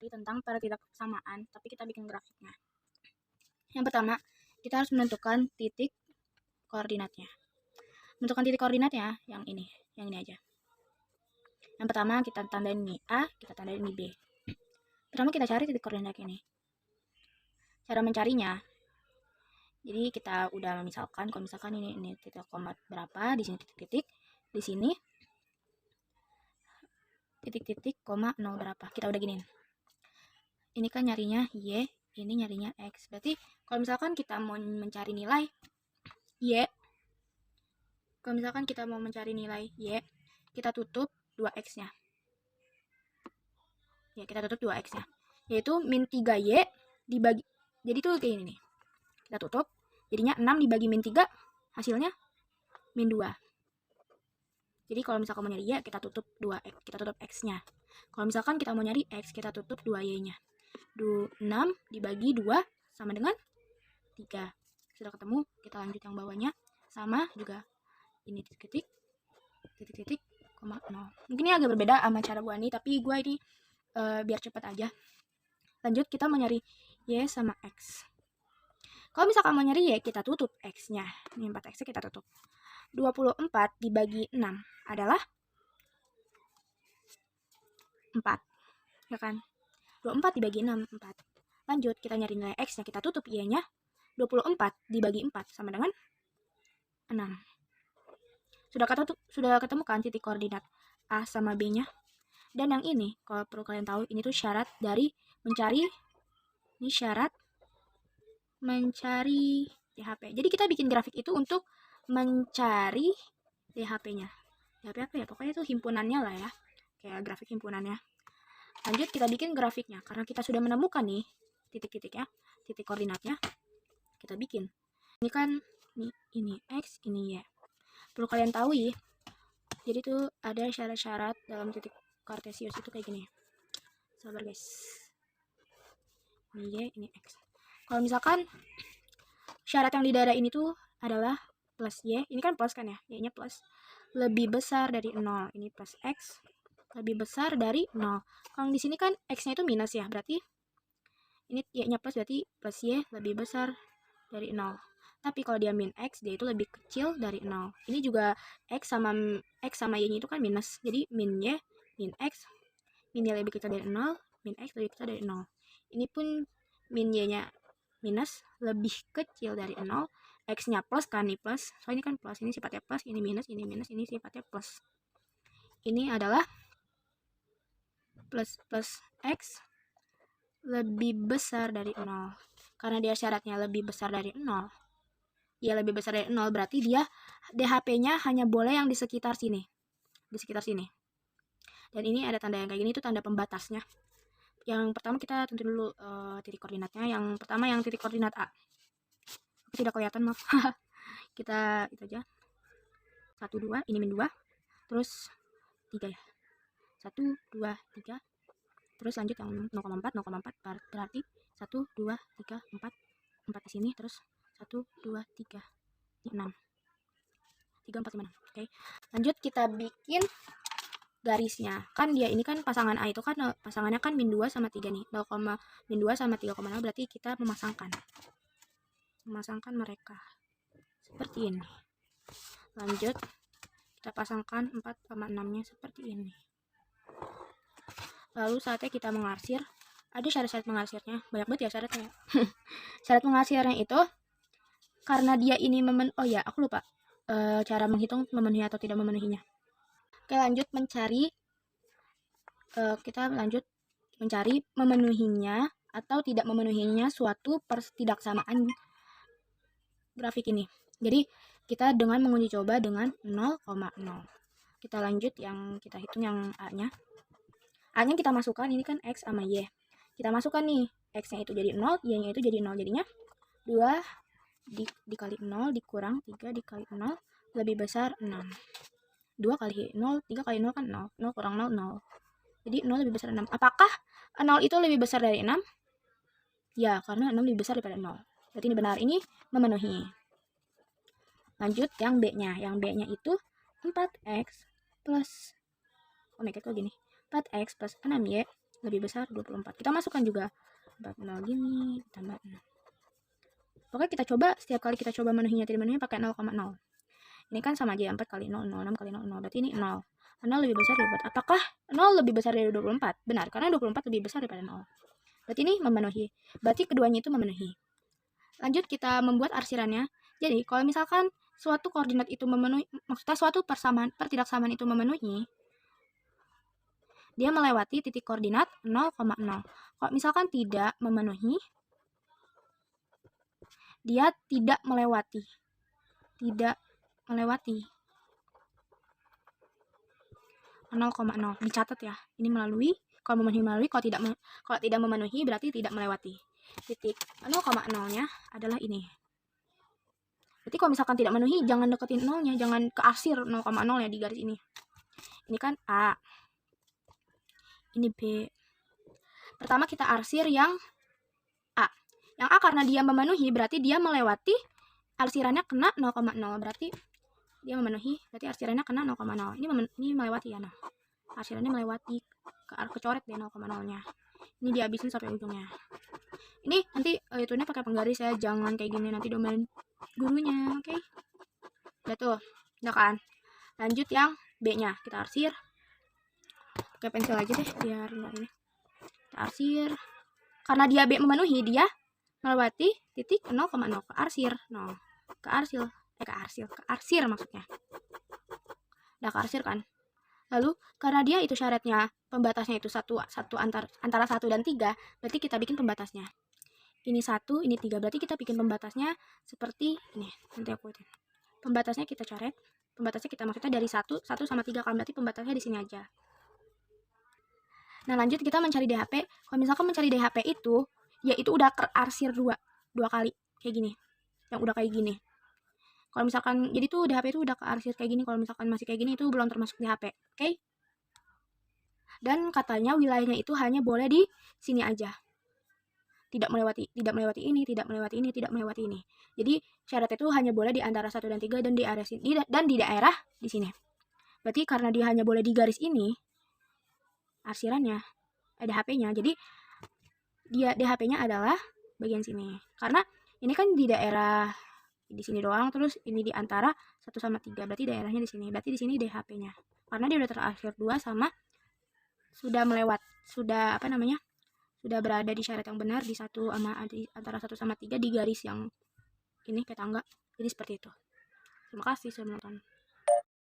lagi tentang ketidaksamaan, tapi kita bikin grafiknya. Yang pertama, kita harus menentukan titik koordinatnya. Menentukan titik koordinatnya yang ini aja. Yang pertama kita tandain ini A, kita tandain ini B. Pertama kita cari titik koordinat ini. Cara mencarinya, jadi kita udah misalkan, kalau misalkan ini titik koma berapa, di sini titik-titik, di sini titik-titik koma 0 berapa. Kita udah giniin. Ini kan nyarinya Y, ini nyarinya X. Berarti kalau misalkan kita mau mencari nilai Y, kalau misalkan kita mau mencari nilai Y, kita tutup 2X-nya. Ya, kita tutup 2X-nya. Yaitu min 3Y dibagi, jadi tuh kayak ini nih. Kita tutup, jadinya 6 dibagi min 3, hasilnya min 2. Jadi kalau misalkan mau nyari Y, kita tutup 2X, kita tutup X-nya. Kalau misalkan kita mau nyari X, kita tutup 2Y-nya. 6 dibagi 2 sama dengan 3. Sudah ketemu, kita lanjut yang bawahnya. Sama juga, ini titik-titik, koma 0. Mungkin ini agak berbeda sama cara Bu Ani, tapi gue ini biar cepat aja. Lanjut, kita mau nyari Y sama X. Kalau misalkan mau nyari Y, kita tutup X-nya. Ini 4X-nya kita tutup. 24 dibagi 6 adalah 4. Ya kan? 24 dibagi 6, 4. Lanjut, kita nyari nilai X-nya. Kita tutup Y-nya. 24 dibagi 4 sama dengan 6. Sudah ketemu kan titik koordinat A sama B-nya? Dan yang ini, kalau perlu kalian tahu, ini tuh syarat dari mencari, ini syarat mencari DHP. Jadi kita bikin grafik itu untuk mencari DHP-nya. DHP apa ya? Pokoknya itu himpunannya lah ya. Kayak grafik himpunannya. Lanjut kita bikin grafiknya. Karena kita sudah menemukan nih titik-titiknya, titik koordinatnya. Kita bikin. Ini kan ini X, ini Y. Perlu kalian tahu ya. Jadi tuh ada syarat-syarat dalam titik kartesius itu kayak gini. Sabar guys. Ini Y, ini X. Kalau misalkan syarat yang di daerah ini tuh adalah plus Y. Ini kan plus kan ya. Y-nya plus. Lebih besar dari 0. Ini plus X. Lebih besar dari 0. Kalau di sini kan X-nya itu minus ya. Berarti ini Y-nya plus, berarti plus Y lebih besar dari 0. Tapi kalau dia min X, dia itu lebih kecil dari 0. Ini juga X sama Y-nya itu kan minus. Jadi min Y, min X, min Y lebih kecil dari 0, min X lebih kecil dari 0. Ini pun min Y-nya minus, lebih kecil dari 0. X-nya plus kan, nih plus. So ini kan plus, ini sifatnya plus, ini minus, ini sifatnya plus. Ini adalah plus X lebih besar dari 0. Karena dia syaratnya lebih besar dari 0. Ya lebih besar dari 0 berarti dia DHP-nya hanya boleh yang di sekitar sini. Di sekitar sini. Dan ini ada tanda yang kayak gini, itu tanda pembatasnya. Yang pertama kita tentu dulu titik koordinatnya. Yang pertama yang titik koordinat A. Tidak kelihatan, maaf. Kita itu aja. 1, 2, ini min 2. Terus 3 ya. 1, 2, 3. Terus lanjut yang 0,4, 0,4 berarti 1, 2, 3, 4. 4 di sini, terus 1, 2, 3, 6. 3, 4, 5, 6. Oke. Lanjut kita bikin garisnya. Kan dia ini kan pasangan A itu kan pasangannya kan min 2 sama 3 nih. Min 2 sama 3,0 berarti kita memasangkan mereka. Seperti ini. Lanjut kita pasangkan 4 sama 6-nya seperti ini. Lalu saatnya kita mengarsir. Ada syarat-syarat mengarsirnya. Banyak banget ya syaratnya. Syarat mengarsirnya itu karena dia ini oh ya, aku lupa cara menghitung memenuhi atau tidak memenuhinya. Oke, lanjut mencari. Kita lanjut mencari memenuhinya atau tidak memenuhinya suatu ketidaksamaan grafik ini. Jadi kita dengan menguji coba dengan 0,0. Kita lanjut yang kita hitung yang A-nya. A-nya kita masukkan, ini kan X sama Y. Kita masukkan nih, X-nya itu jadi 0, Y-nya itu jadi 0. Jadinya 2 dikali 0 dikurang 3 dikali 0 lebih besar 6. 2 kali 0, 3 kali 0 kan 0. 0 kurang 0, 0. Jadi 0 lebih besar 6. Apakah 0 itu lebih besar dari 6? Ya, karena 6 lebih besar daripada 0. Berarti ini benar, ini memenuhi. Lanjut yang B-nya. Yang B-nya itu 4X plus, oh my god kok gini, 4X plus 6Y lebih besar 24. Kita masukkan juga 40 gini, tambah 6. Pokoknya kita coba, setiap kali kita coba menuhinya, tidak menuhinya pakai 0,0. Ini kan sama aja, 4 kali 0, 0, 6 kali 0, 0. Berarti ini 0. 0 lebih besar dari 24. Apakah 0 lebih besar dari 24? Benar, karena 24 lebih besar daripada 0. Berarti ini memenuhi. Berarti keduanya itu memenuhi. Lanjut kita membuat arsirannya. Jadi, kalau misalkan suatu koordinat itu memenuhi, maksudnya suatu pertidaksamaan itu memenuhi, dia melewati titik koordinat 0,0. Kalau misalkan tidak memenuhi, dia tidak melewati. Tidak melewati 0,0. Dicatat ya. Ini melalui, kalau memenuhi, kalau tidak memenuhi berarti tidak melewati. Titik 0,0-nya adalah ini. Berarti kalau misalkan tidak memenuhi, jangan deketin 0-nya, jangan ke arsir 0,0 ya di garis ini. Ini kan A. Ini B. Pertama kita arsir yang A. Yang A karena dia memenuhi, berarti dia melewati, arsirannya kena 0,0. Berarti dia memenuhi, berarti arsirannya kena 0,0. Ini melewati ya, nah. Arsirannya melewati, kecoret deh 0,0-nya. Ini dihabisin sampai ujungnya. Ini nanti itunya pakai penggaris ya, jangan kayak gini, nanti domain gurunya, oke? Udah tuh, udah kan? Lanjut yang B-nya, kita arsir. Pakai pensil aja deh, biar enggak ini. Kita arsir. Karena dia B memenuhi, dia melewati titik 0,0 ke arsir. No, ke arsir maksudnya. Udah ke arsir kan? Lalu karena dia itu syaratnya pembatasnya itu antara 1 dan 3, berarti kita bikin pembatasnya. Ini 1, ini 3, berarti kita bikin pembatasnya seperti ini. Nanti aku itu. Pembatasnya kita coret. Pembatasnya kita maksudnya dari 1 sama 3 kan, berarti pembatasnya di sini aja. Nah, lanjut kita mencari DHP. Kalau misalkan mencari DHP itu, ya itu udah kearsir dua kali kayak gini. Yang udah kayak gini. Kalau misalkan jadi tuh DHP itu udah kearsir kayak gini, kalau misalkan masih kayak gini itu belum termasuk DHP. Oke? Dan katanya wilayahnya itu hanya boleh di sini aja. Tidak melewati ini, tidak melewati ini, tidak melewati ini. Jadi syarat itu hanya boleh di antara 1 dan 3 dan di area sini dan di daerah di sini. Berarti karena dia hanya boleh di garis ini, arsirannya, DHP-nya. Jadi dia DHP-nya adalah bagian sini. Karena ini kan di daerah di sini doang, terus ini di antara 1 sama 3. Berarti daerahnya di sini. Berarti di sini DHP-nya. Karena dia udah terakhir 2 sama sudah berada di syarat yang benar di antara 1 sama 3 di garis yang ini kayak tangga. Jadi seperti itu. Terima kasih sudah menonton.